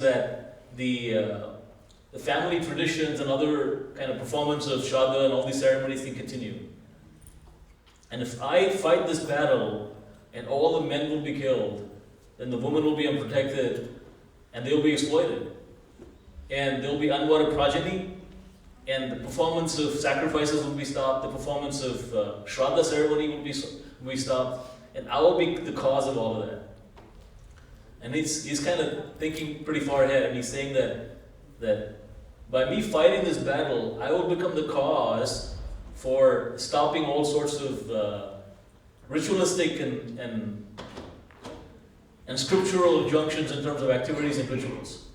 that the family traditions and other kind of performance of Shraddha and all these ceremonies can continue. And if I fight this battle and all the men will be killed, then the women will be unprotected and they'll be exploited. And there'll be unwanted progeny, and the performance of sacrifices will be stopped, the performance of Shraddha ceremony will be stopped, and I will be the cause of all of that. And he's kind of thinking pretty far ahead, and he's saying that by me fighting this battle, I will become the cause for stopping all sorts of ritualistic and scriptural injunctions in terms of activities and rituals.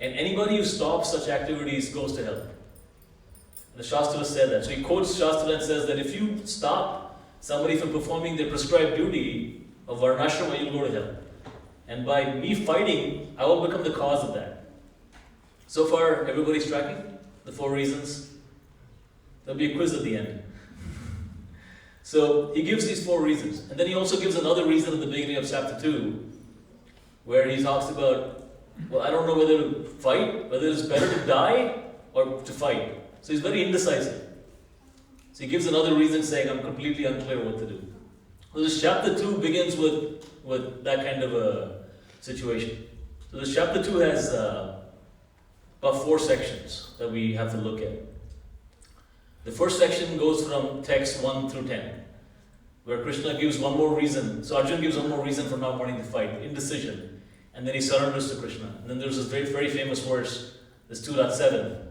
And anybody who stops such activities goes to hell. The Shastra said that. So he quotes Shastra and says that if you stop somebody from performing their prescribed duty of Varnashrama, you'll go to hell. And by me fighting, I will become the cause of that. So far, everybody's tracking the 4 reasons. There'll be a quiz at the end. So he gives these 4 reasons. And then he also gives another reason at the beginning of chapter 2, where he talks about, well, I don't know whether to fight, whether it's better to die or to fight. So he's very indecisive. So he gives another reason saying, I'm completely unclear what to do. So this chapter 2 begins with that kind of a situation. So this chapter 2 has about 4 sections that we have to look at. The first section goes from text 1 through 10, where Krishna gives one more reason. So Arjuna gives one more reason for not wanting to fight, indecision. And then he surrenders to Krishna. And then there's this very, very famous verse, this 2.7,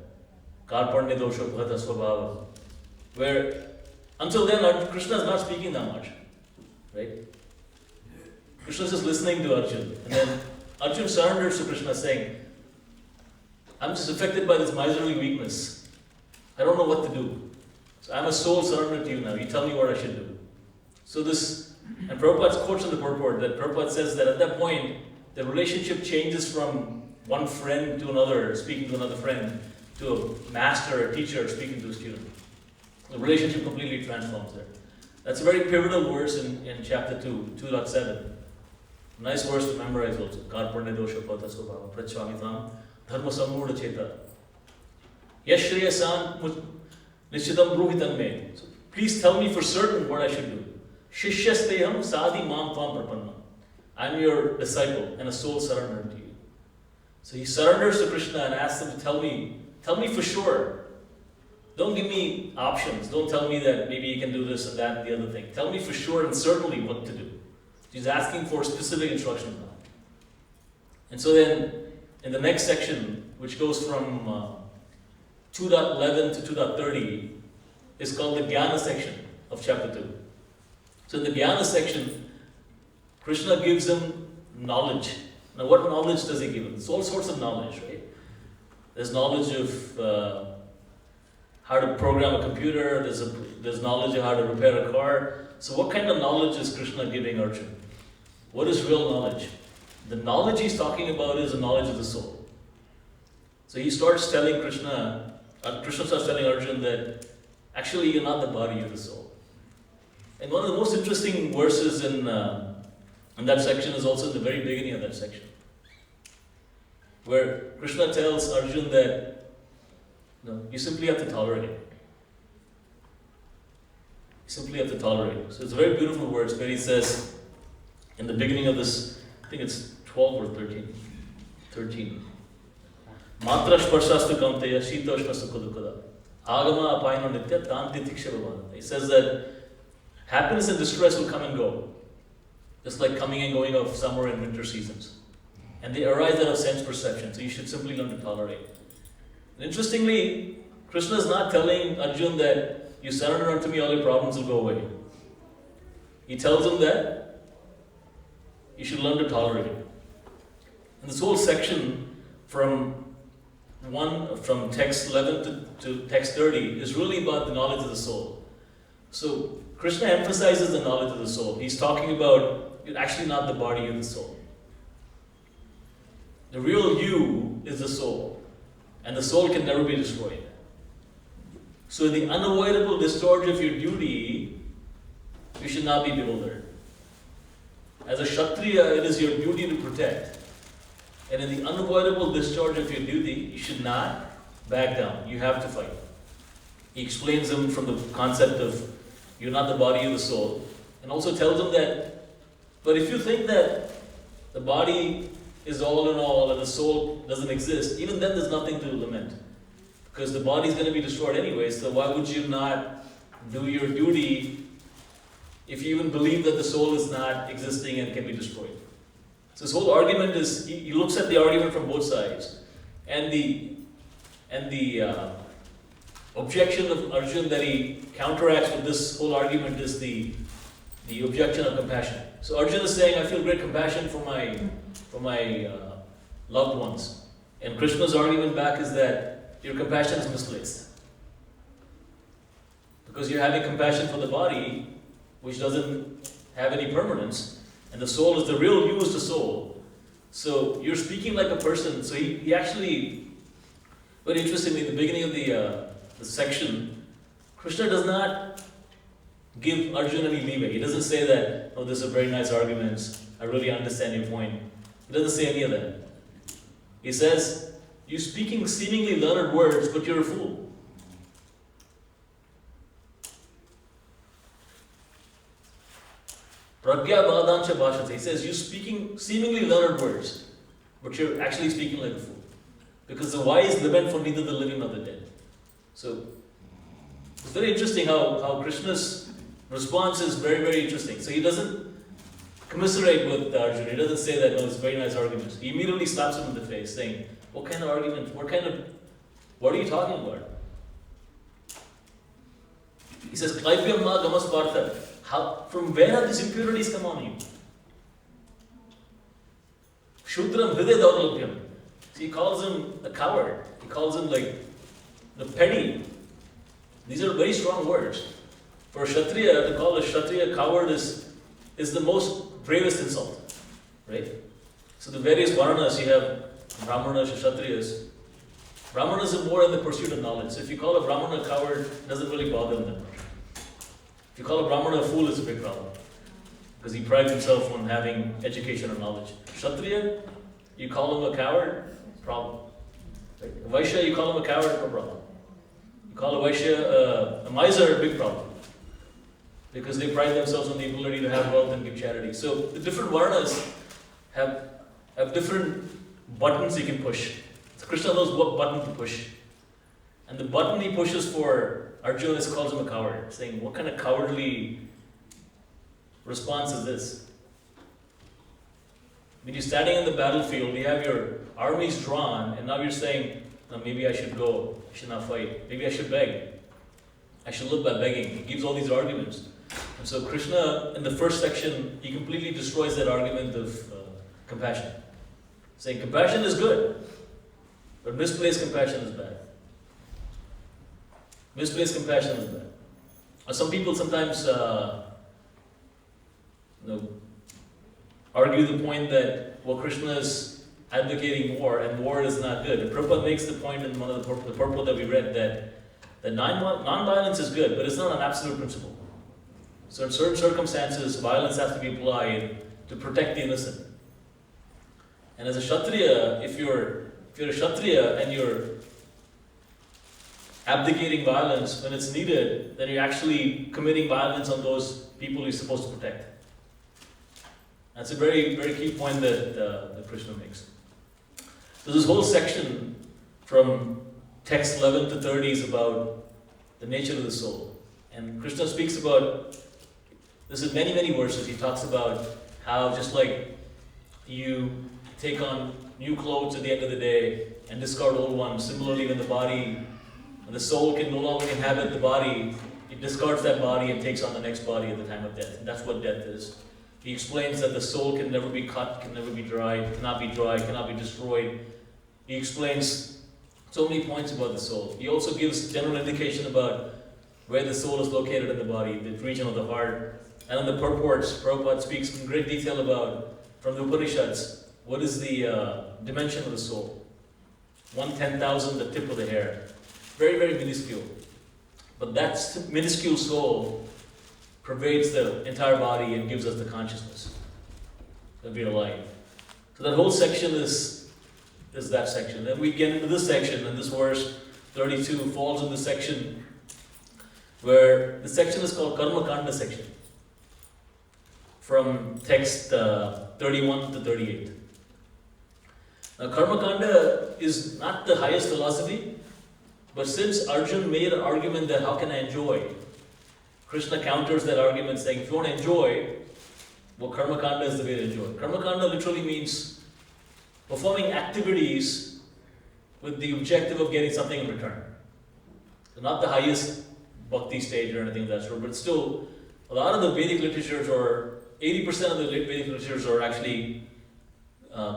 Karparne dosha bhata svabhava, where until then Krishna is not speaking that much, right? Krishna is just listening to Arjuna. And then Arjuna surrenders to Krishna saying, I'm just affected by this miserly weakness. I don't know what to do. So I'm a soul surrendered to you now. You tell me what I should do. So this, and Prabhupada quotes in the purport that Prabhupada says that at that point, the relationship changes from one friend to another, speaking to another friend, to a master, a teacher, speaking to a student. The relationship completely transforms there. That's a very pivotal verse in chapter 2, 2.7. Nice verse to memorize also. Karparne dosha pata svabhava prachvamitam dharma samurda cheta. Yashriyasan nishitam bruhitam me. So please tell me for certain what I should do. Shishyasteham sadi mam tvam prapanna. I'm your disciple and a soul surrendered to you. So he surrenders to Krishna and asks him to tell me for sure. Don't give me options. Don't tell me that maybe you can do this and that and the other thing. Tell me for sure and certainly what to do. He's asking for specific instructions now. And so then, in the next section, which goes from 2.11 to 2.30, is called the Jnana section of chapter 2. So in the Jnana section, Krishna gives him knowledge. Now what knowledge does he give him? There's all sorts of knowledge, right? There's knowledge of how to program a computer, there's knowledge of how to repair a car. So what kind of knowledge is Krishna giving Arjuna? What is real knowledge? The knowledge he's talking about is the knowledge of the soul. So he starts telling Krishna starts telling Arjuna that actually you're not the body, you're the soul. And one of the most interesting verses in that section is also in the very beginning of that section, where Krishna tells Arjuna that you simply have to tolerate it. You simply have to tolerate it. So it's a very beautiful words where he says, in the beginning of this, I think it's 12 or 13. 13. Matra sparshastu kamteya shitoshna sukha agama apayana nitya tanti tiksha bhavana. He says that happiness and distress will come and go, just like coming and going of summer and winter seasons. And they arise out of sense perception, so you should simply learn to tolerate. And interestingly, Krishna is not telling Arjuna that you surrender unto me, all your problems will go away. He tells him that you should learn to tolerate it. And this whole section from text 11 to text 30 is really about the knowledge of the soul. So Krishna emphasizes the knowledge of the soul. He's talking about you're actually not the body, you're the soul. The real you is the soul, and the soul can never be destroyed. So in the unavoidable discharge of your duty, you should not be bewildered. As a Kshatriya, it is your duty to protect. And in the unavoidable discharge of your duty, you should not back down. You have to fight. He explains them from the concept of you're not the body of the soul. And also tells them that, but if you think that the body is all in all and the soul doesn't exist, even then there's nothing to lament. Because the body is going to be destroyed anyway, so why would you not do your duty if you even believe that the soul is not existing and can be destroyed? So this whole argument is, he looks at the argument from both sides. And the objection of Arjun that he counteracts with this whole argument is the objection of compassion. So Arjun is saying, I feel great compassion for my loved ones. And Krishna's argument back is that your compassion is misplaced. Because you're having compassion for the body, which doesn't have any permanence, and the soul is the real you is the soul. So you're speaking like a person. So he actually, very interestingly, in the beginning of the section, Krishna does not give Arjuna any leeway. He doesn't say that, oh, these are very nice arguments, I really understand your point. He doesn't say any of that. He says, you're speaking seemingly learned words, but you're a fool. Pragya Bhadancha Bhashate. He says, you're speaking seemingly learned words, but you're actually speaking like a fool. Because the wise lament for neither the living nor the dead. So, it's very interesting how Krishna's response is very, very interesting. So he doesn't commiserate with Arjuna. He doesn't say that, no, it's very nice arguments. He immediately slaps him in the face, saying, what kind of argument? What are you talking about? He says, Klaipyam ma gamas partha. From where have these impurities come on you? Shudram hriday dauralbhyam. So he calls him a coward. He calls him like the petty. These are very strong words. For a Kshatriya, to call a Kshatriya coward is the most bravest insult. Right? So the various Varnas, you have Brahmanas, Kshatriyas. Brahmanas are more in the pursuit of knowledge. So if you call a Brahmana a coward, it doesn't really bother them that much. If you call a Brahmana a fool, it's a big problem. Because he prides himself on having education or knowledge. Kshatriya, you call him a coward, problem. Right? A Vaishya, you call him a coward, no problem. You call a Vaishya a miser, big problem. Because they pride themselves on the ability to have wealth and give charity. So the different Varnas have different buttons you can push. So Krishna knows what button to push. And the button he pushes for Arjuna calls him a coward, saying, what kind of cowardly response is this? When you're standing in the battlefield, you have your armies drawn, and now you're saying, no, maybe I should go, I should not fight, maybe I should beg. I should live by begging. He gives all these arguments. And so Krishna, in the first section, he completely destroys that argument of compassion. Saying compassion is good, but misplaced compassion is bad. Misplaced compassion is bad. Some people sometimes argue the point that, well, Krishna is advocating war, and war is not good. And Prabhupada makes the point in one of the purport that we read that non-violence is good, but it's not an absolute principle. So in certain circumstances, violence has to be applied to protect the innocent. And as a Kshatriya, if you're a Kshatriya and you're abdicating violence when it's needed, then you're actually committing violence on those people you're supposed to protect. That's a very, very key point that Krishna makes. So this whole section from text 11 to 30 is about the nature of the soul. And Krishna speaks about, this is many, many verses. He talks about how just like you take on new clothes at the end of the day and discard old ones, similarly when the soul can no longer inhabit the body, it discards that body and takes on the next body at the time of death. And that's what death is. He explains that the soul can never be cut, can never be dried, cannot be destroyed. He explains so many points about the soul. He also gives general indication about where the soul is located in the body, the region of the heart. And in the purports, Prabhupada speaks in great detail about, from the Upanishads, what is the dimension of the soul. 1/10,000, the tip of the hair. Very, very minuscule. But that minuscule soul pervades the entire body and gives us the consciousness that we are alive. So that whole section is is that section. Then we get into this section, and this verse 32 falls in the section where the section is called Karma Kanda section, from text 31 to 38. Now, Karma Kanda is not the highest philosophy, but since Arjun made an argument that how can I enjoy, Krishna counters that argument saying, if you want to enjoy, well, Karma Kanda is the way to enjoy. Karma Kanda literally means performing activities with the objective of getting something in return. So not the highest bhakti stage or anything of that sort, but still, a lot of the Vedic literatures, or 80% of the Vedic literatures, are actually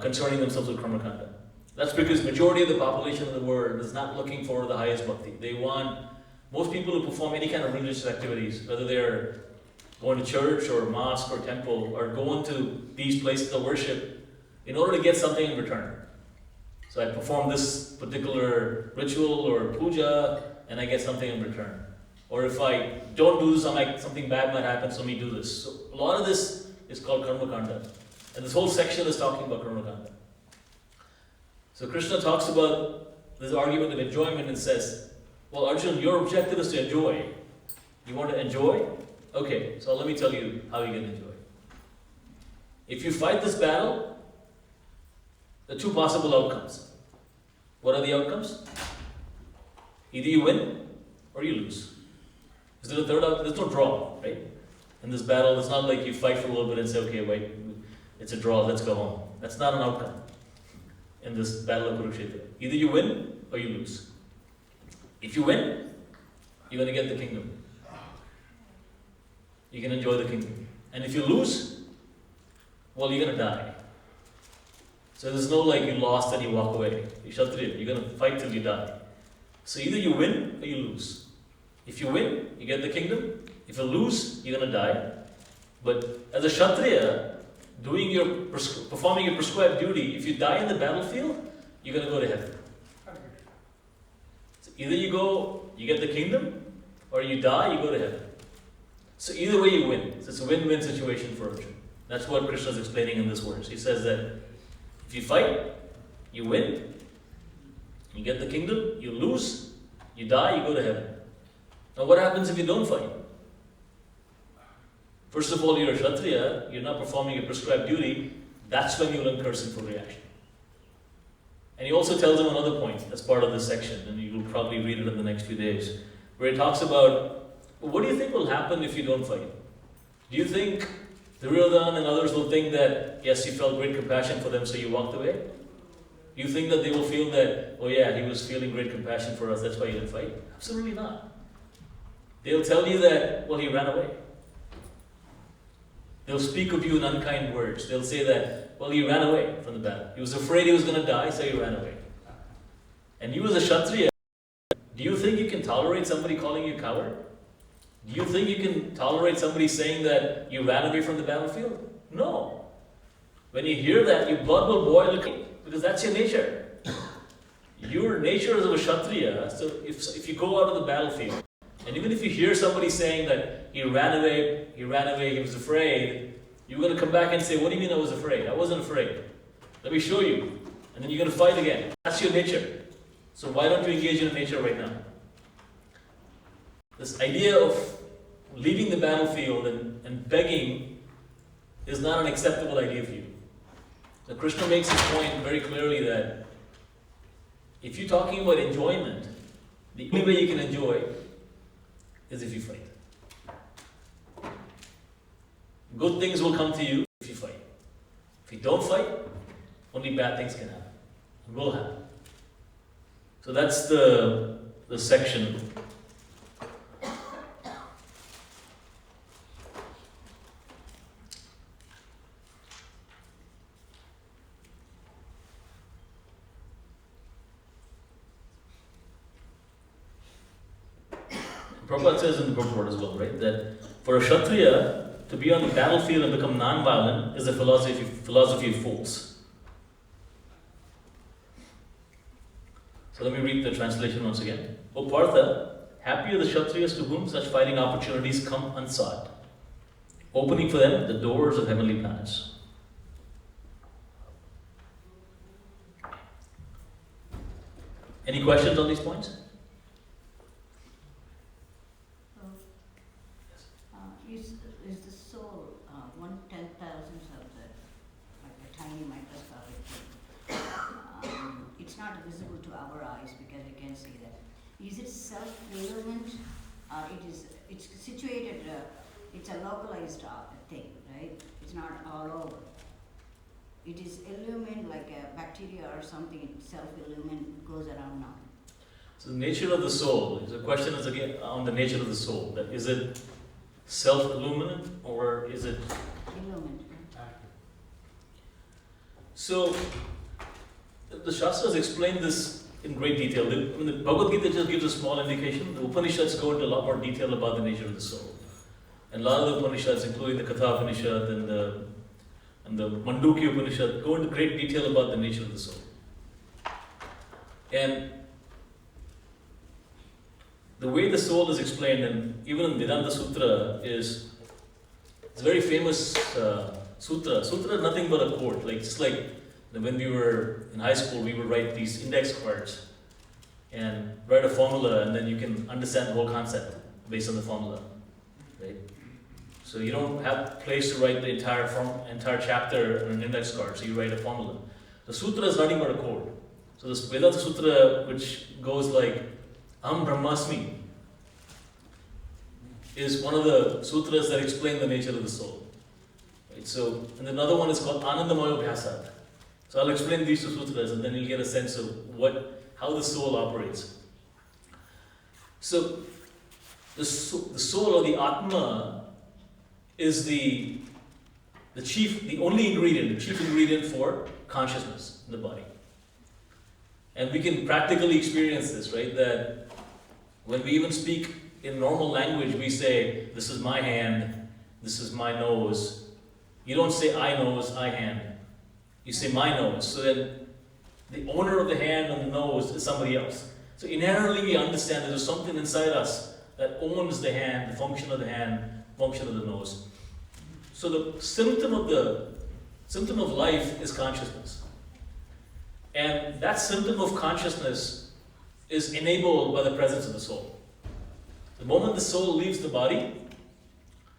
concerning themselves with Karma Kanda. That's because majority of the population of the world is not looking for the highest bhakti. They want most people who perform any kind of religious activities, whether they're going to church or mosque or temple, or going to these places of worship, in order to get something in return. So I perform this particular ritual or puja, and I get something in return. Or if I don't do this, something bad might happen, so let me do this. So a lot of this is called Karma Kanda. And this whole section is talking about Karma Kanda. So Krishna talks about this argument of enjoyment and says, well, Arjun, your objective is to enjoy. You want to enjoy? Okay, so let me tell you how you can enjoy. If you fight this battle, there are two possible outcomes. What are the outcomes? Either you win or you lose. Is there a third outcome? There's no draw, right? In this battle, it's not like you fight for a little bit and say, okay, wait, it's a draw, let's go home. That's not an outcome in this battle of Kurukshetra. Either you win or you lose. If you win, you're going to get the kingdom. You can enjoy the kingdom. And if you lose, well, you're going to die. So there's no like you lost and you walk away. You're Kshatriya, you're going to fight till you die. So either you win or you lose. If you win, you get the kingdom. If you lose, you're going to die. But as a Kshatriya, performing your prescribed duty, if you die in the battlefield, you're going to go to heaven. So either you go, you get the kingdom, or you die, you go to heaven. So either way you win. So it's a win-win situation for Arjuna. That's what Krishna is explaining in this verse. He says that if you fight, you win, you get the kingdom, you lose, you die, you go to heaven. Now what happens if you don't fight? First of all, you're a Kshatriya, you're not performing your prescribed duty, that's when you'll incur sinful reaction. And he also tells him another point as part of this section, and you'll probably read it in the next few days, where he talks about, well, what do you think will happen if you don't fight? Do you think Duryodhana and others will think that, yes, you felt great compassion for them, so you walked away? Do you think that they will feel that, oh yeah, he was feeling great compassion for us, that's why he didn't fight? Absolutely not. They'll tell you that, well, he ran away. They'll speak of you in unkind words. They'll say that, well, he ran away from the battle. He was afraid he was going to die, so he ran away. And you as a Kshatriya, do you think you can tolerate somebody calling you a coward? Do you think you can tolerate somebody saying that you ran away from the battlefield? No. When you hear that, your blood will boil, because that's your nature. Your nature is of a Kshatriya, so if you go out of the battlefield, and even if you hear somebody saying that he ran away, he was afraid, you're going to come back and say, what do you mean I was afraid? I wasn't afraid. Let me show you. And then you're going to fight again. That's your nature. So why don't you engage in nature right now? This idea of leaving the battlefield and begging is not an acceptable idea for you. So Krishna makes his point very clearly that if you're talking about enjoyment, the only way you can enjoy is if you fight. Good things will come to you if you fight. If you don't fight, only bad things can happen. It will happen. So that's the section. Prabhupada says in the purport as well, right, that for a Kshatriya to be on the battlefield and become non-violent is a philosophy of fools. So let me read the translation once again. O Partha, happy are the Kshatriyas to whom such fighting opportunities come unsought, opening for them the doors of heavenly planets. Any questions on these points? Is the soul 1/10,000th of like a tiny microscopic thing? It's not visible to our eyes because we can't see that. Is it self-illumined? It's situated, it's a localized thing, right? It's not all over. It is illumined like a bacteria or something, self-illumined, goes around now. So the nature of the soul, the question is again on the nature of the soul. That is it self-illuminant or is it Illumined. So the Shastras explain this in great detail. The Bhagavad Gita just gives a small indication. The Upanishads go into a lot more detail about the nature of the soul. And a lot of the Upanishads, including the Katha Upanishad and the Mandukya Upanishad, go into great detail about the nature of the soul. And the way the soul is explained, and even in Vedanta Sutra, it's a very famous sutra. Sutra is nothing but a quote. Just like when we were in high school, we would write these index cards and write a formula, and then you can understand the whole concept based on the formula, right? So you don't have place to write the entire chapter on an index card, so you write a formula. The sutra is nothing but a code. So this Vedanta Sutra, which goes like Aham Brahmasmi, is one of the sutras that explain the nature of the soul. Right? So, and another one is called Anandamaya Bhyasat. So I'll explain these two sutras, and then you'll get a sense of how the soul operates. So the soul, or the Atma, is the chief ingredient for consciousness in the body. And we can practically experience this, right? That when we even speak in normal language, we say, this is my hand, this is my nose. You don't say I nose, I hand. You say my nose. So then the owner of the hand and the nose is somebody else. So inherently we understand that there's something inside us that owns the hand, the function of the hand, function of the nose. So the symptom of life is consciousness. And that symptom of consciousness is enabled by the presence of the soul. The moment the soul leaves the body,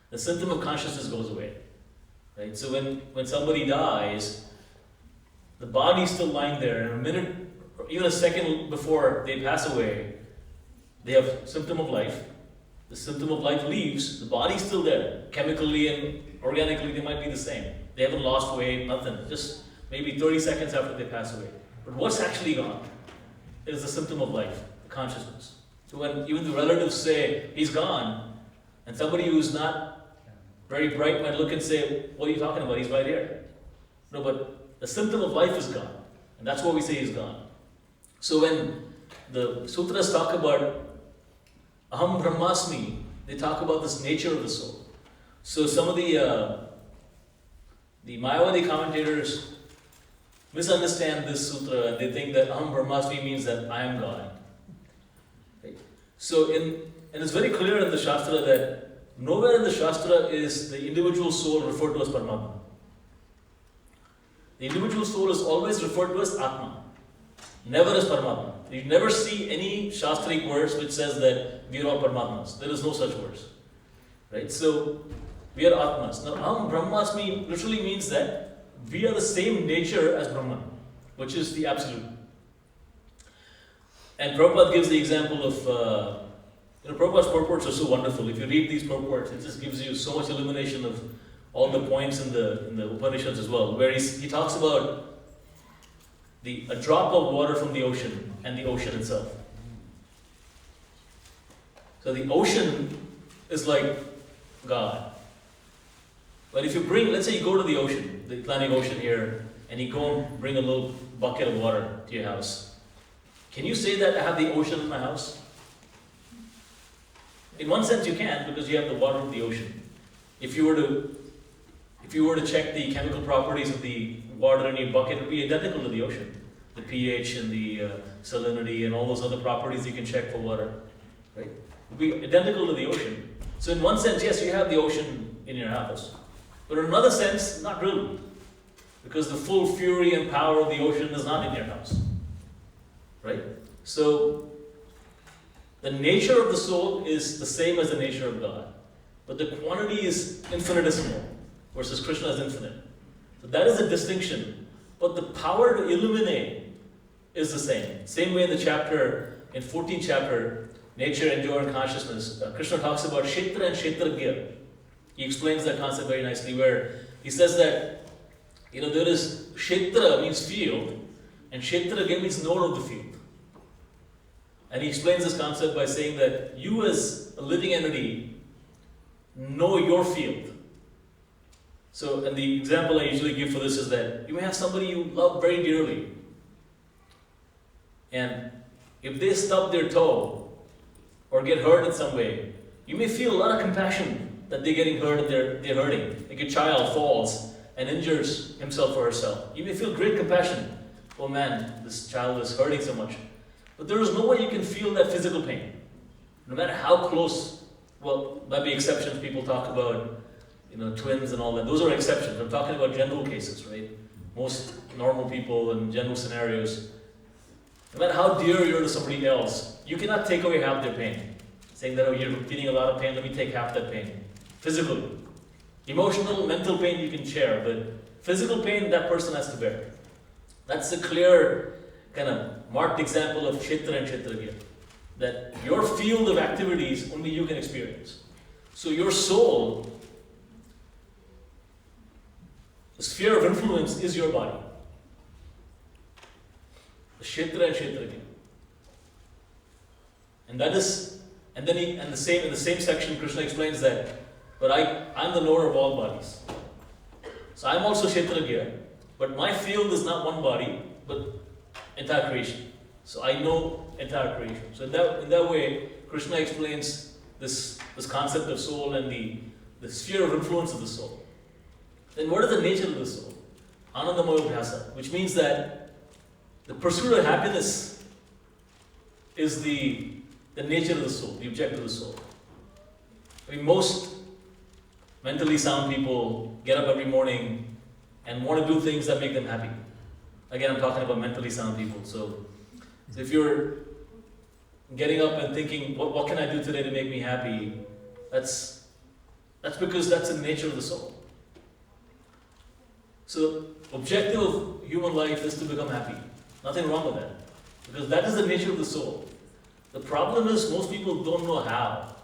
the symptom of consciousness goes away. Right? So when somebody dies, the body is still lying there, and a minute, or even a second before they pass away, they have symptom of life. The symptom of life leaves, the body's still there. Chemically and organically, they might be the same. They haven't lost weight, nothing. Just maybe 30 seconds after they pass away. But what's actually gone is the symptom of life, the consciousness. So when even the relatives say, he's gone, and somebody who's not very bright might look and say, what are you talking about? He's right here. No, but the symptom of life is gone. And that's why we say he's gone. So when the sutras talk about Aham Brahmasmi, they talk about this nature of the soul. So some of the Mayavadi commentators misunderstand this sutra, and they think that Aham Brahmasmi means that I am God. Right? So and it's very clear in the Shastra that nowhere in the Shastra is the individual soul referred to as Paramatma. The individual soul is always referred to as Atma, never as Paramatma. You never see any Shastric verse which says that we are all Paramatmas. There is no such verse. Right? So we are Atmas. Now Aham Brahmasmi literally means that we are the same nature as Brahman, which is the absolute. And Prabhupada gives the example of, Prabhupada's purports are so wonderful. If you read these purports, it just gives you so much illumination of all the points in the Upanishads as well, where he talks about a drop of water from the ocean and the ocean itself. So the ocean is like God. But if you let's say you go to the ocean, the Atlantic Ocean here, and you go and bring a little bucket of water to your house, can you say that I have the ocean in my house? In one sense you can, because you have the water of the ocean. If you were to check the chemical properties of the water in your bucket, it would be identical to the ocean. The pH and the salinity and all those other properties you can check for water, right? It would be identical to the ocean. So in one sense, yes, you have the ocean in your house. But in another sense, not really. Because the full fury and power of the ocean is not in your house. Right? So, the nature of the soul is the same as the nature of God, but the quantity is infinitesimal versus Krishna is infinite. So that is the distinction, but the power to illuminate is the same. Same way in the chapter, in 14th chapter, Nature, Enjoy, and Consciousness, Krishna talks about Kshetra and Kshetragya. He explains that concept very nicely, where he says that, there is Kshetra means field, and Kshetragya means node of the field. And he explains this concept by saying that you as a living entity know your field. So, and the example I usually give for this is that you may have somebody you love very dearly, and if they stub their toe or get hurt in some way, you may feel a lot of compassion that they're getting hurt and they're hurting. Like a child falls and injures himself or herself. You may feel great compassion. Oh man, this child is hurting so much. But there is no way you can feel that physical pain. No matter how close, well, might be exceptions. People talk about, twins and all that. Those are exceptions. I'm talking about general cases, right? Most normal people in general scenarios, no matter how dear you are to somebody else, you cannot take away half their pain. Saying that, you're feeling a lot of pain, let me take half that pain. Physically. Emotional, mental pain you can share, but physical pain, that person has to bear. That's a clear, kind of marked example of Kshetra and Kshetragya. That your field of activities, only you can experience. So your soul, the sphere of influence is your body. The Kshetra and Kshetragya. And that is, and then in the same section, Krishna explains that, but I'm the knower of all bodies. So I'm also Kshetragya, but my field is not one body, but entire creation. So I know entire creation. So in that way, Krishna explains this concept of soul and the sphere of influence of the soul. Then what is the nature of the soul? Anandamaya Bhyasa, which means that the pursuit of happiness is the nature of the soul, the objective of the soul. I mean, most mentally sound people get up every morning and want to do things that make them happy. Again, I'm talking about mentally sound people. So if you're getting up and thinking, what can I do today to make me happy? That's because that's the nature of the soul. So, objective of human life is to become happy. Nothing wrong with that. Because that is the nature of the soul. The problem is most people don't know how.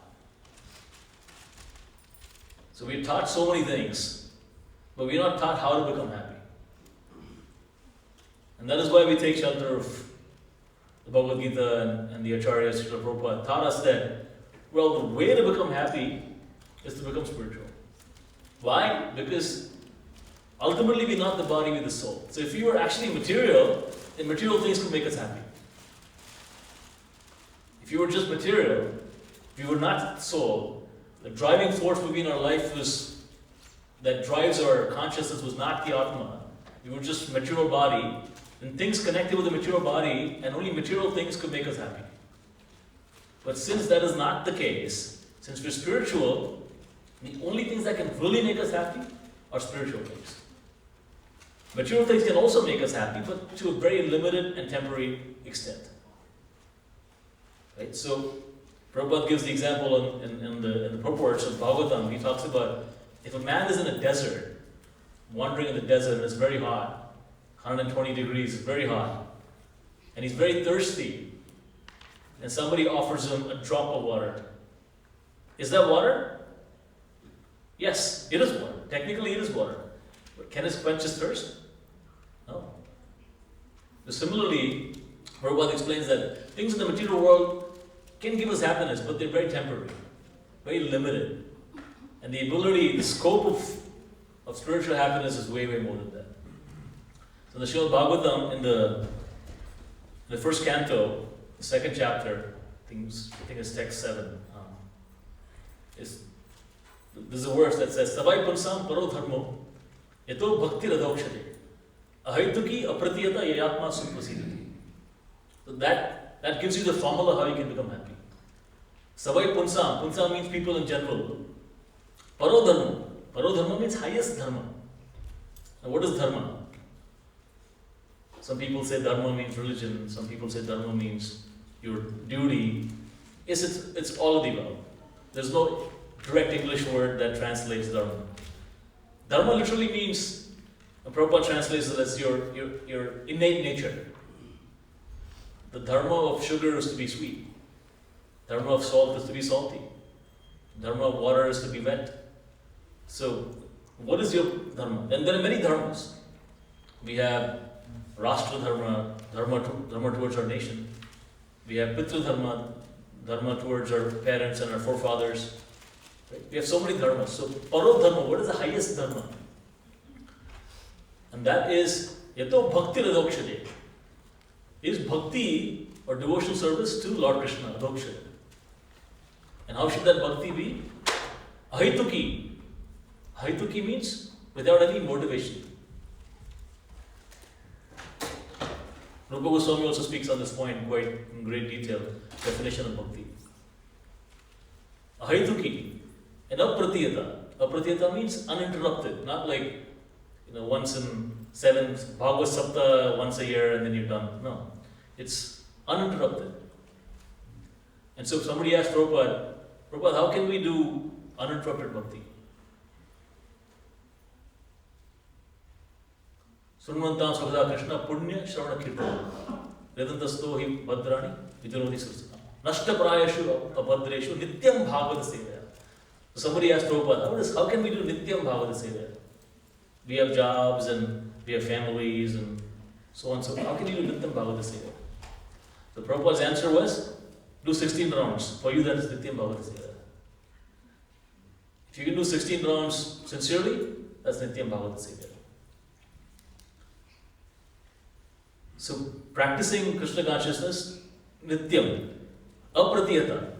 So we're taught so many things, but we're not taught how to become happy. And that is why we take shelter of the Bhagavad Gita and the Acharyas, Srila Prabhupada taught us that, well, the way to become happy is to become spiritual. Why? Because ultimately we're not the body, we're the soul. So if you were actually material, then material things could make us happy. If you were just material, if you were not soul, the driving force within our life that drives our consciousness was not the Atma. We were just material body, and things connected with the material body, and only material things could make us happy. But since that is not the case, since we're spiritual, the only things that can really make us happy are spiritual things. Material things can also make us happy, but to a very limited and temporary extent. Right? So, Prabhupada gives the example in the purports of Bhagavatam. He talks about if a man is in a desert, wandering in the desert, and it's very hot, 120 degrees, it's very hot, and he's very thirsty, and somebody offers him a drop of water. Is that water? Yes, it is water. Technically, it is water. But can it quench his thirst? No. So similarly, Prabhupada explains that things in the material world can give us happiness, but they're very temporary, very limited. And the ability, the scope of spiritual happiness is way, way more than that. So in the Srimad Bhagavatam, in the first canto, the second chapter, I think it's text 7, there's a verse that says, Savai Punsam Paro Dharmo, Yato Bhakti Radhokshate, Ahaituki Apratiyata Yayatma Suprasidati. So that gives you the formula how you can become happy. Savai Punsam, Punsam means people in general. Paro Dharma, Paro Dharma means highest dharma. Now what is dharma? Some people say dharma means religion, some people say dharma means your duty. Yes, it's all of the above. There's no direct English word that translates dharma. Dharma literally means, Prabhupada translates it as your innate nature. The dharma of sugar is to be sweet. Dharma of salt is to be salty. Dharma of water is to be wet. So, what is your dharma? And there are many dharmas. We have Rashtra dharma towards our nation. We have Pitra dharma towards our parents and our forefathers. Right? We have so many dharmas. So, Paro dharma, what is the highest dharma? And that is Yato Bhakti Radokshade. Is bhakti or devotional service to Lord Krishna, Adokshade. And how should that bhakti be? Ahituki. Ahituki means without any motivation. Rupa Goswami also speaks on this point quite in great detail. Definition of bhakti. Ahituki and apratiyata. Apratiyata means uninterrupted, not like once in 7 Bhagavad Sapta once a year and then you're done. No, it's uninterrupted. And so if somebody asks Prabhupada, how can we do uninterrupted bhakti? Sunmantam Sabda Krishna Punya Shravana Kirtana Vedantasto hi Bhadrani Vidurodi Sursana Nashta Prayashu Abhadreshu Nityam Bhagavata Sevaya. So somebody asked Prabhupada, how can we do Nityam Bhagavata Sevaya? We have jobs and we have families and so on. So how can you do Nityam Bhagavata Sevaya? So Prabhupada's answer was, do 16 rounds. For you that is Nityam Bhagavata Sevaya. If you can do 16 rounds sincerely, that's Nityam Bhagavata Sevaya. So practicing Krishna consciousness, Nityam, Apratiyata.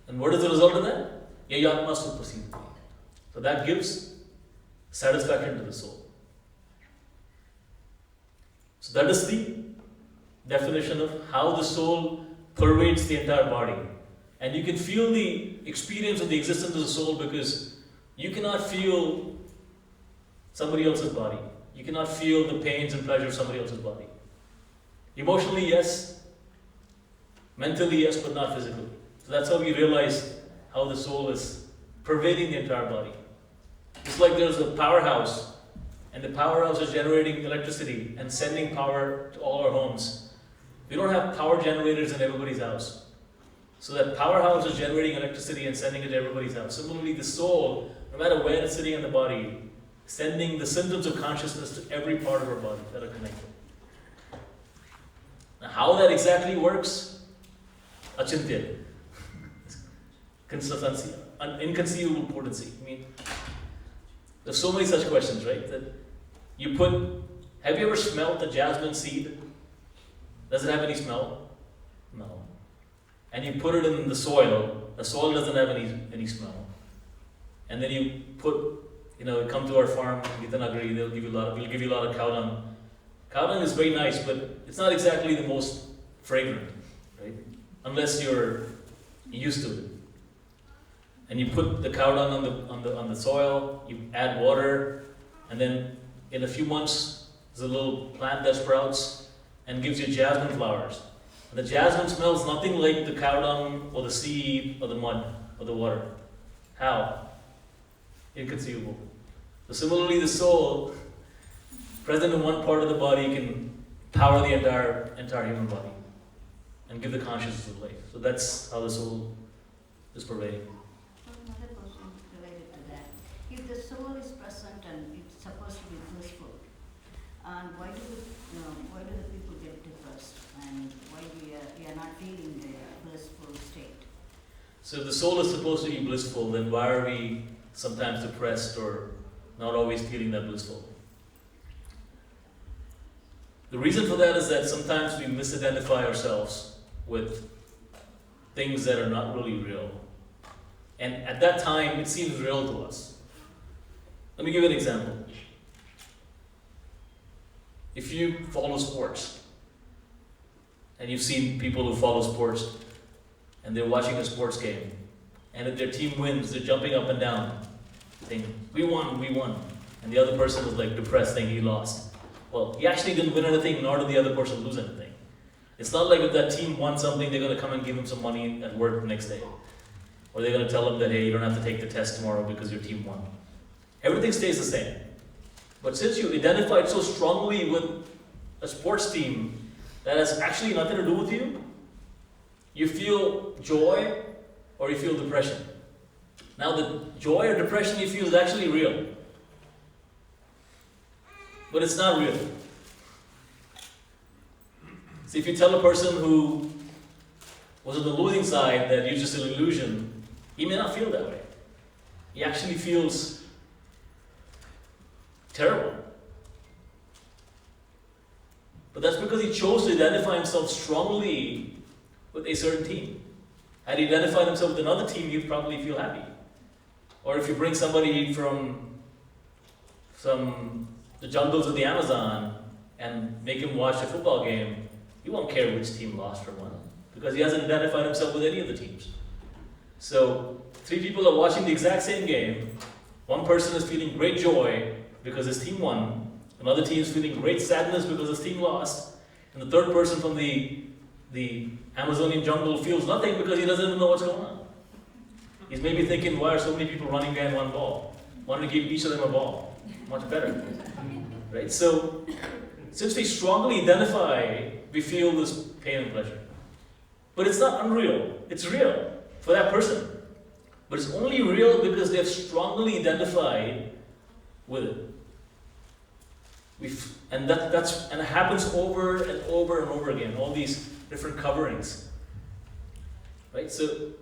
And what is the result of that? Yayatma Suprasidhati. So that gives satisfaction to the soul. So that is the definition of how the soul pervades the entire body. And you can feel the experience of the existence of the soul because you cannot feel somebody else's body. You cannot feel the pains and pleasures of somebody else's body. Emotionally, yes. Mentally, yes, but not physically. So that's how we realize how the soul is pervading the entire body. It's like there's a powerhouse, and the powerhouse is generating electricity and sending power to all our homes. We don't have power generators in everybody's house. So that powerhouse is generating electricity and sending it to everybody's house. Similarly, the soul, no matter where it's sitting in the body, sending the symptoms of consciousness to every part of our body that are connected. Now, how that exactly works? Achintya. Consistency. Inconceivable potency. I mean, there's so many such questions, right? That you put, have you ever smelled a jasmine seed? Does it have any smell? No. And you put it in the soil doesn't have any smell. And then you put, come to our farm, Gitanagari, we'll give you a lot of cow dung. Cow dung is very nice, but it's not exactly the most fragrant, right? Unless you're used to it. And you put the cow dung on the soil, you add water, and then in a few months, there's a little plant that sprouts and gives you jasmine flowers. And the jasmine smells nothing like the cow dung or the seed or the mud or the water. How? Inconceivable. So similarly, the soul, present in one part of the body, can power the entire human body and give the consciousness of life. So that's how the soul is pervading. Another question related to that. If the soul is present and it's supposed to be blissful, and why do the people get depressed, and why we are not feeling the blissful state? So if the soul is supposed to be blissful, then why are we sometimes depressed or not always feeling that blissful? The reason for that is that sometimes we misidentify ourselves with things that are not really real. And at that time, it seems real to us. Let me give you an example. If you follow sports, and you've seen people who follow sports, and they're watching a sports game, and if their team wins, they're jumping up and down, saying, we won. And the other person is like depressed, saying he lost. Well, he actually didn't win anything, nor did the other person lose anything. It's not like if that team won something, they're going to come and give him some money at work the next day. Or they're going to tell him that, hey, you don't have to take the test tomorrow because your team won. Everything stays the same. But since you identified so strongly with a sports team that has actually nothing to do with you, you feel joy or you feel depression. Now the joy or depression you feel is actually real. But it's not real. So if you tell a person who was on the losing side that you're just an illusion, he may not feel that way. He actually feels terrible. But that's because he chose to identify himself strongly with a certain team. Had he identified himself with another team, he'd probably feel happy. Or if you bring somebody from the jungles of the Amazon and make him watch a football game, he won't care which team lost or won, because he hasn't identified himself with any of the teams. So, 3 people are watching the exact same game. One person is feeling great joy because his team won. Another team is feeling great sadness because his team lost. And the third person from the Amazonian jungle feels nothing because he doesn't even know what's going on. He's maybe thinking, why are so many people running behind one ball? Why don't we give each of them a ball? Much better. Right? So, since we strongly identify, we feel this pain and pleasure. But it's not unreal. It's real for that person. But it's only real because they have strongly identified with it. And it happens over and over and over again, all these different coverings. Right? So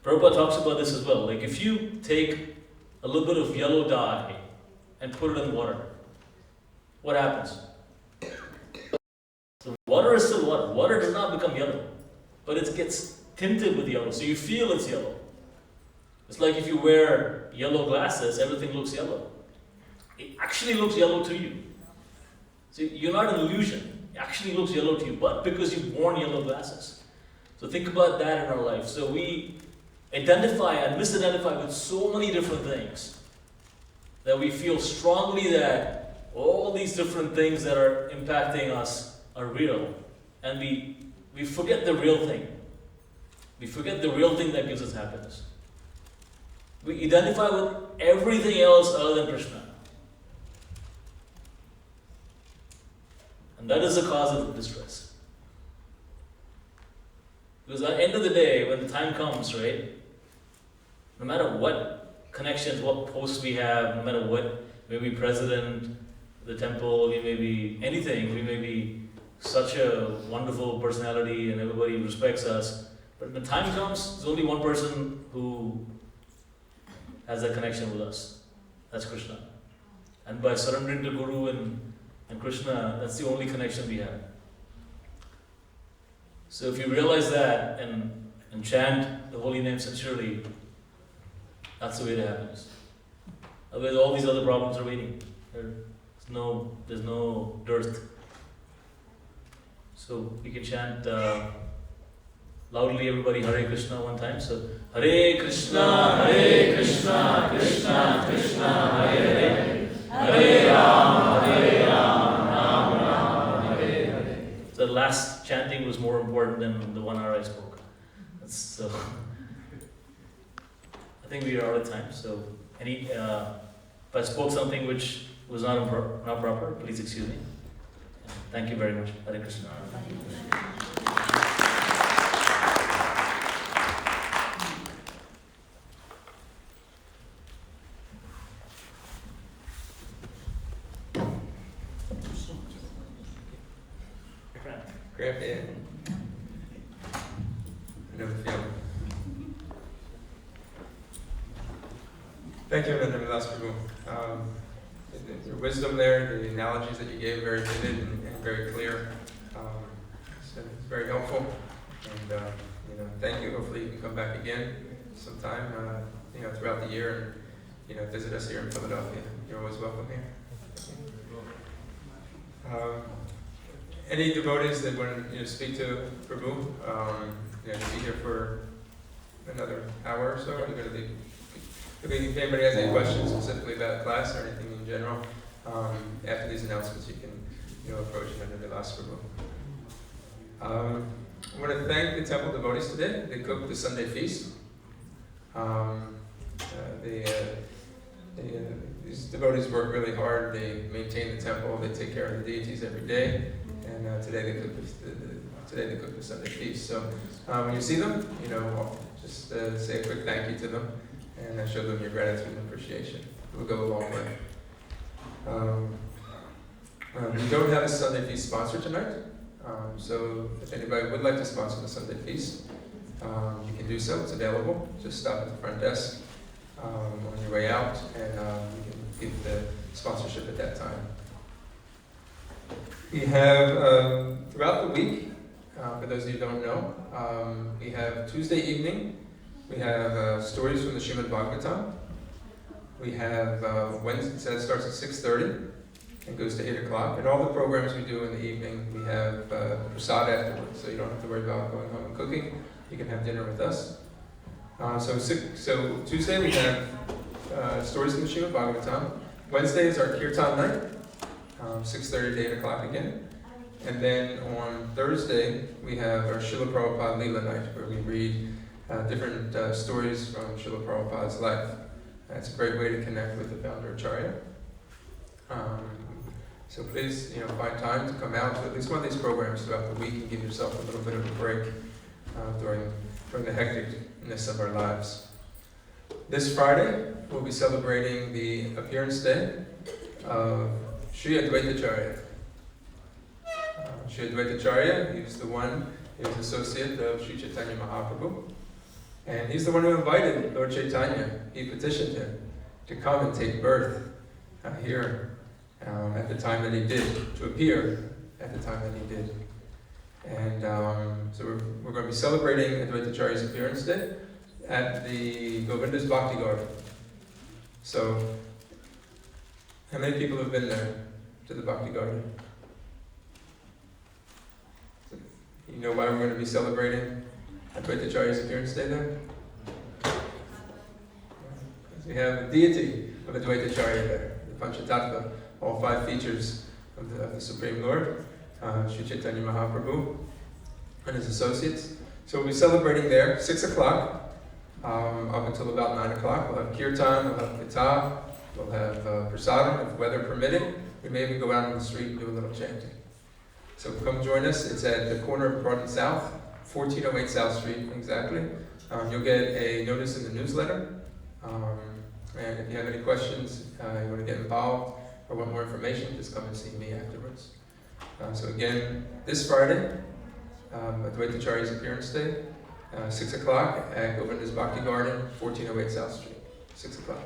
Prabhupada talks about this as well. Like if you take a little bit of yellow dye and put it in water, what happens? So water is still water. Water does not become yellow, but it gets tinted with yellow, so you feel it's yellow. It's like if you wear yellow glasses, everything looks yellow. It actually looks yellow to you. So you're not an illusion. It actually looks yellow to you, but because you've worn yellow glasses. So think about that in our life. So we identify and misidentify with so many different things that we feel strongly that all these different things that are impacting us are real. And we forget the real thing. We forget the real thing that gives us happiness. We identify with everything else other than Krishna. And that is the cause of the distress. Because at the end of the day, when the time comes, right, no matter what connections, what posts we have, no matter what, maybe president, the temple, we may be anything, we may be such a wonderful personality and everybody respects us, but when the time comes, there's only one person who has that connection with us. That's Krishna. And by surrendering to Guru and Krishna, that's the only connection we have. So if you realize that and chant the holy name sincerely, that's the way to happiness. Otherwise all these other problems are waiting. There's no dearth. So we can chant loudly, everybody, Hare Krishna one time. So Hare Krishna, Krishna Krishna, Hare Hare, Hare Ram, Ram Hare Hare. So the last chanting was more important than the 1 hour I spoke. So I think we are out of time. So if I spoke something which was not proper, please excuse me. Thank you very much. Hare Krishna. Grab it. I know the feeling. Thank you, Ananda Vilas Prabhu. Your wisdom there, the analogies that you gave, very vivid and very clear. So it's very helpful. And thank you. Hopefully you can come back again sometime, throughout the year and visit us here in Philadelphia. You're always welcome here. Any devotees that want to speak to Prabhu, to be here for another hour or so? Are you going to be? If anybody has any questions specifically about class or anything in general, after these announcements, you can approach Ananda Vilas Prabhu. I want to thank the temple devotees today. They cooked the Sunday feast. These devotees work really hard. They maintain the temple. They take care of the deities every day. And today they cook the Sunday feast. So when you see them, just say a quick thank you to them and show them your gratitude and appreciation. It will go a long way. We don't have a Sunday feast sponsor tonight. So if anybody would like to sponsor the Sunday feast, you can do so. It's available. Just stop at the front desk on your way out, and you can give the sponsorship at that time. We have throughout the week, for those of you who don't know, we have Tuesday evening. We have stories from the Srimad Bhagavatam. We have Wednesday, so that starts at 6:30 and goes to 8 o'clock. And all the programs we do in the evening, we have prasad afterwards, so you don't have to worry about going home and cooking. You can have dinner with us. So Tuesday we have stories from the Srimad Bhagavatam. Wednesday is our kirtan night, 6:30 to 8 o'clock again. And then on Thursday we have our Srila Prabhupada Leela night, where we read different stories from Srila Prabhupada's life. It's a great way to connect with the founder Acharya. So please, find time to come out to at least one of these programs throughout the week and give yourself a little bit of a break during the hecticness of our lives. This Friday, we'll be celebrating the appearance day of Sri Advaita Acharya. Sri Advaita Acharya, he was associate of Sri Chaitanya Mahaprabhu. And he's the one who invited Lord Chaitanya. He petitioned him to come and take birth here at the time that he did, to appear at the time that he did. And so we're going to be celebrating Advaita Acharya's appearance day at the Govinda's Bhakti Garden. So, how many people have been there to the Bhakti Garden? You know why we're going to be celebrating Advaita Acharya's appearance day there? Because we have the deity of Advaita Acharya there, the Panchatattva, all 5 features of the Supreme Lord, Sri Chaitanya Mahaprabhu and his associates. So we'll be celebrating there, 6 o'clock, up until about 9 o'clock. We'll have kirtan, we'll have gita, we'll have prasadam, if weather permitting. We may even go out on the street and do a little chanting. So come join us. It's at the corner of Broad and South, 1408 South Street, exactly. You'll get a notice in the newsletter. And if you have any questions, you want to get involved or want more information, just come and see me afterwards. So again, this Friday, Advaita Acharya's appearance day, 6 o'clock at Govinda's Bhakti Garden, 1408 South Street, 6 o'clock.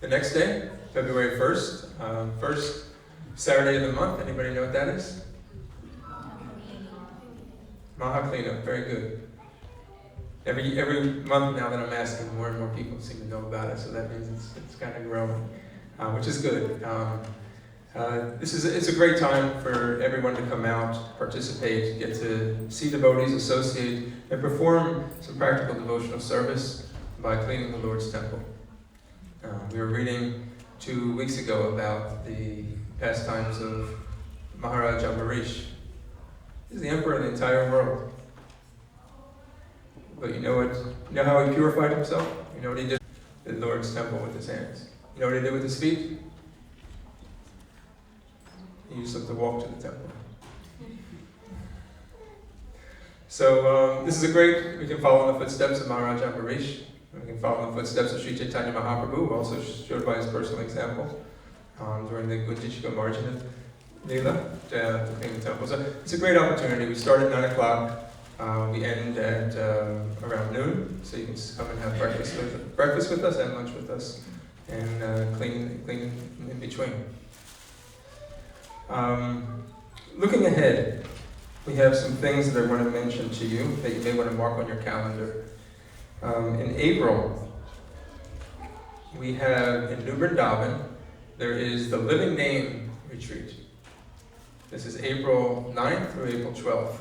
The next day, February 1st, first Saturday of the month. Anybody know what that is? Maha Cleanup, very good. Every month now that I'm asking, more and more people seem to know about it, so that means it's kind of growing, which is good. It's a great time for everyone to come out, participate, get to see devotees, associate, and perform some practical devotional service by cleaning the Lord's temple. We were reading 2 weeks ago about the pastimes of Maharaj Ambarish. He's the emperor of the entire world. But you know what? You know how he purified himself? You know what he did? The Lord's temple with his hands. You know what he did with his feet? He used them to walk to the temple. So this is we can follow in the footsteps of Maharaj Ambarish. We can follow in the footsteps of Sri Chaitanya Mahaprabhu, who also showed by his personal example during the Gundichika Marjana Leela to clean the temple. So it's a great opportunity. We start at 9 o'clock. We end at around noon, so you can come and have breakfast with us and lunch with us, and clean in between. Looking ahead, we have some things that I want to mention to you that you may want to mark on your calendar. In April, we have in New Vrindavan, there is the Living Name Retreat. This is April 9th through April 12th.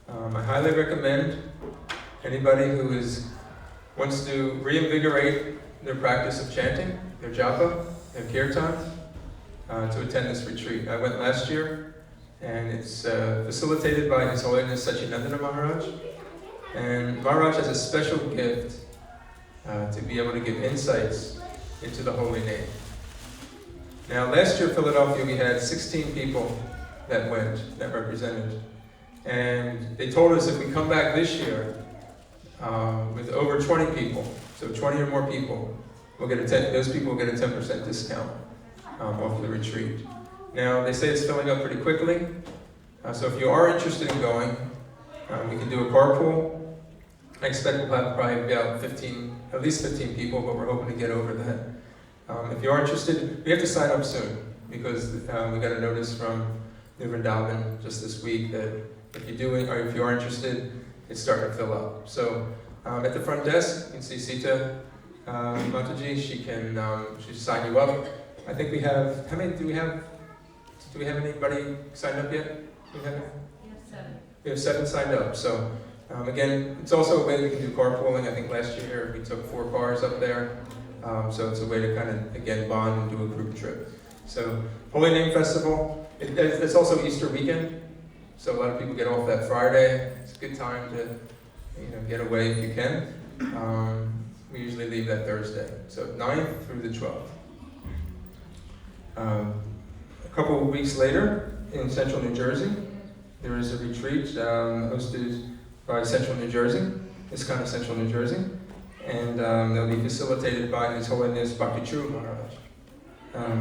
I highly recommend anybody who wants to reinvigorate their practice of chanting, their japa, their kirtan, to attend this retreat. I went last year, and it's facilitated by His Holiness Sachinandana Maharaj. And Maharaj has a special gift to be able to give insights into the holy name. Now, last year in Philadelphia, we had 16 people that went, that represented. And they told us if we come back this year with over 20 people, so 20 or more people, those people will get a 10% discount off the retreat. Now, they say it's filling up pretty quickly. So if you are interested in going, we can do a carpool. I expect we'll have probably about at least 15 people, but we're hoping to get over that. If you are interested, we have to sign up soon, because we got a notice from New Vrindavan just this week that if you are interested, it's starting to fill up. So at the front desk, you can see Sita Mataji. She'll sign you up. I think we have, how many do we have? Do we have anybody signed up yet? We have 7. We have 7 signed up. So again, it's also a way we can do carpooling. I think last year we took 4 cars up there. So it's a way to kind of, again, bond and do a group trip. So Holy Name Festival, it's also Easter weekend. So a lot of people get off that Friday. It's a good time to get away if you can. We usually leave that Thursday. So 9th through the 12th. A couple of weeks later, in Central New Jersey, there is a retreat hosted by Central New Jersey, ISKCON of Central New Jersey, and they'll be facilitated by His Holiness Bhakti Churu Maharaj.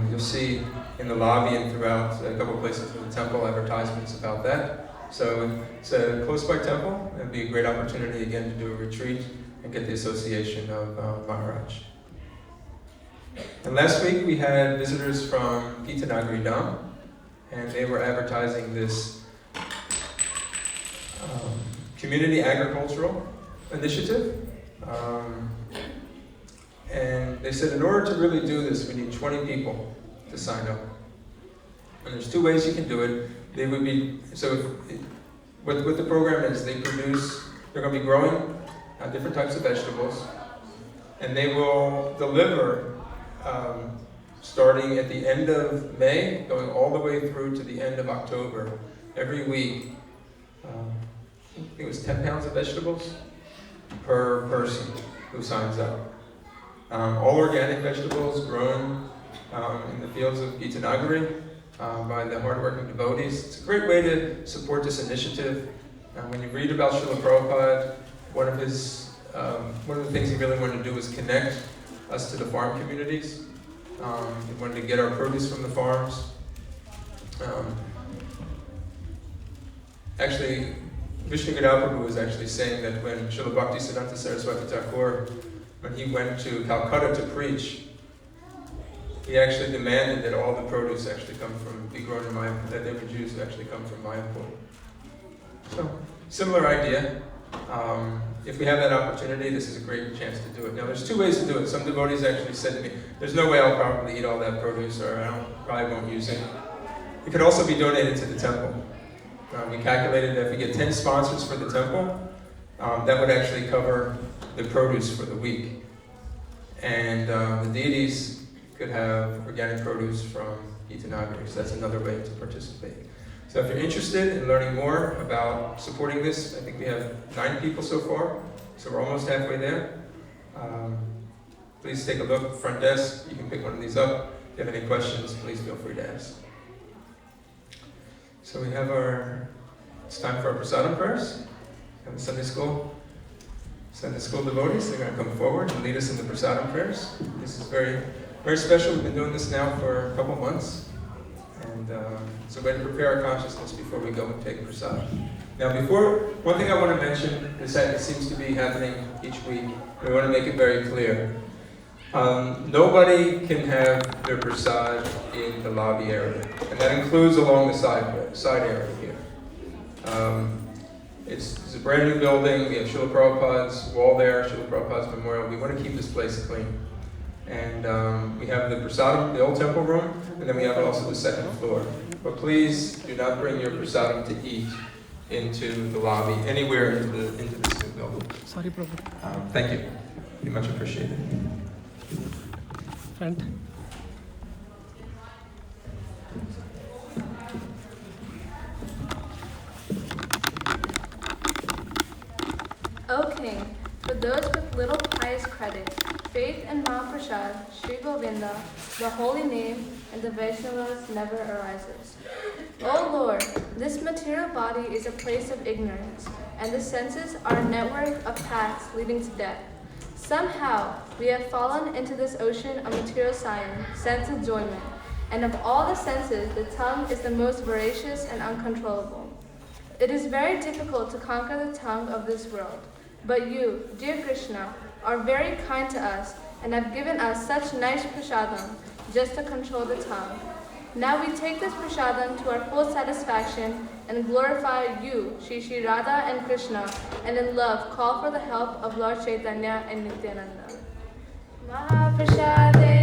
You'll see in the lobby and throughout a couple of places in the temple advertisements about that. So it's a close by temple. It'll be a great opportunity again to do a retreat and get the association of Maharaj. And last week we had visitors from Gita Nagari Dham, and they were advertising this community agricultural initiative. And they said in order to really do this, we need 20 people to sign up. And there's 2 ways you can do it. They would be, what the program is, they're going to be growing different types of vegetables, and they will deliver starting at the end of May, going all the way through to the end of October, every week. I think it was 10 pounds of vegetables per person who signs up. All organic vegetables grown in the fields of Gita Nagari by the hardworking devotees. It's a great way to support this initiative. When you read about Srila Prabhupada, one of the things he really wanted to do was connect us to the farm communities. He wanted to get our produce from the farms. Actually, Vishnu Gadal Prabhu was actually saying that when Srila Bhaktisiddhanta Saraswati Thakur, when he went to Calcutta to preach, he actually demanded that all the produce actually be grown in Mayapur, that they were Jews who actually come from Mayapur. So, similar idea. If we have that opportunity, this is a great chance to do it. Now, there's 2 ways to do it. Some devotees actually said to me, there's no way I'll probably eat all that produce, or probably won't use it. It could also be donated to the temple. We calculated that if we get 10 sponsors for the temple, that would actually cover the produce for the week. And the deities could have organic produce from Gita Nagari, so that's another way to participate. So if you're interested in learning more about supporting this, I think we have 9 people so far, so we're almost halfway there. Please take a look, front desk, you can pick one of these up. If you have any questions, please feel free to ask. So we have it's time for our prasadam prayers. We have the Sunday school devotees, they're going to come forward and lead us in the prasadam prayers. This is very, very special. We've been doing this now for a couple months. And it's a way to prepare our consciousness before we go and take prasadam. Now one thing I want to mention is that it seems to be happening each week. We want to make it very clear. Nobody can have their prasad in the lobby area, and that includes along the side area here. It's a brand new building. We have Srila Prabhupada's wall there, Srila Prabhupada's memorial. We want to keep this place clean. And we have the prasadam, the old temple room, and then we have also the 2nd floor. But please do not bring your prasadam to eat into the lobby, anywhere into this new building. Sorry, Prabhu. Thank you. Be much appreciated. Front. King, for those with little pious credit, faith in Mahaprasad, Sri Govinda, the holy name, and the Vaishnavas never arises. O Lord, this material body is a place of ignorance, and the senses are a network of paths leading to death. Somehow, we have fallen into this ocean of material science, sense enjoyment, and of all the senses, the tongue is the most voracious and uncontrollable. It is very difficult to conquer the tongue of this world, but you, dear Krishna, are very kind to us and have given us such nice prasadam just to control the tongue. Now we take this prasadam to our full satisfaction and glorify you, Shri Radha and Krishna, and in love call for the help of Lord Chaitanya and Nityananda. Mahaprasade